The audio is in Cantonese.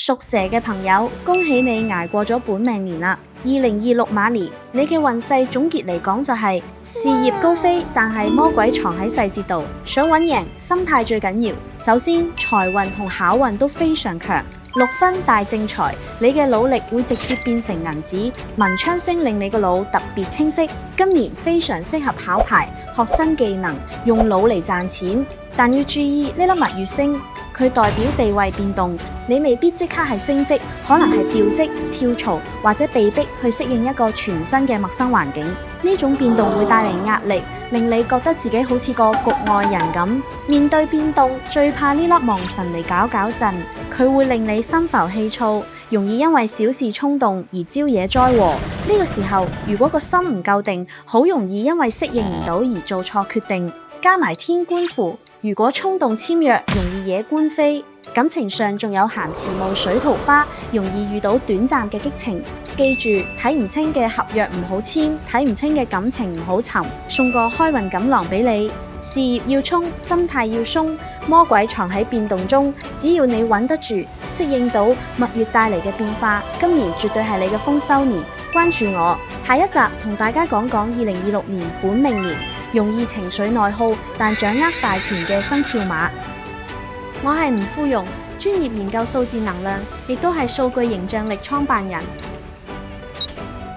屬蛇嘅朋友，恭喜你捱過咗本命年啦！2026馬年，你嘅運勢總結嚟講就係事業高飛，但係魔鬼藏喺細節度。想穩贏，心態最緊要。首先，財運同巧運都非常強，6分大正財，你嘅努力會直接變成銀紙。文昌星令你個腦特別清晰，今年非常適合考牌、學新技能，用腦嚟賺錢。但要注意呢粒蜜月星，佢代表地位變動，你未必即刻係升職，可能係調職、跳槽或者被逼去適應一個全新嘅陌生環境。呢種變動會帶嚟壓力，令你覺得自己好似個局外人咁。面對變動，最怕呢粒亡神嚟搞震，佢會令你心浮氣躁，容易因為小事衝動而招惹災禍。呢個時候，如果個心唔夠定，好容易因為適應唔到而做錯決定。加埋天官符，如果衝動簽約，容易惹官非。感情上仲有閒池冒水桃花，容易遇到短暫嘅激情。記住，睇唔清嘅合約唔好簽，睇唔清嘅感情唔好尋。送個開運錦囊俾你。事業要衝，心態要鬆，魔鬼藏喺變動中，只要你穩得住，適應到蜜月帶嚟嘅變化，今年絕對係你嘅豐收年。關注我，下一集同大家講講2026年本命年，容易情緒內耗但掌握大權嘅生肖碼。我係吳富容，專業研究數字能量，亦都係數據形象力創辦人。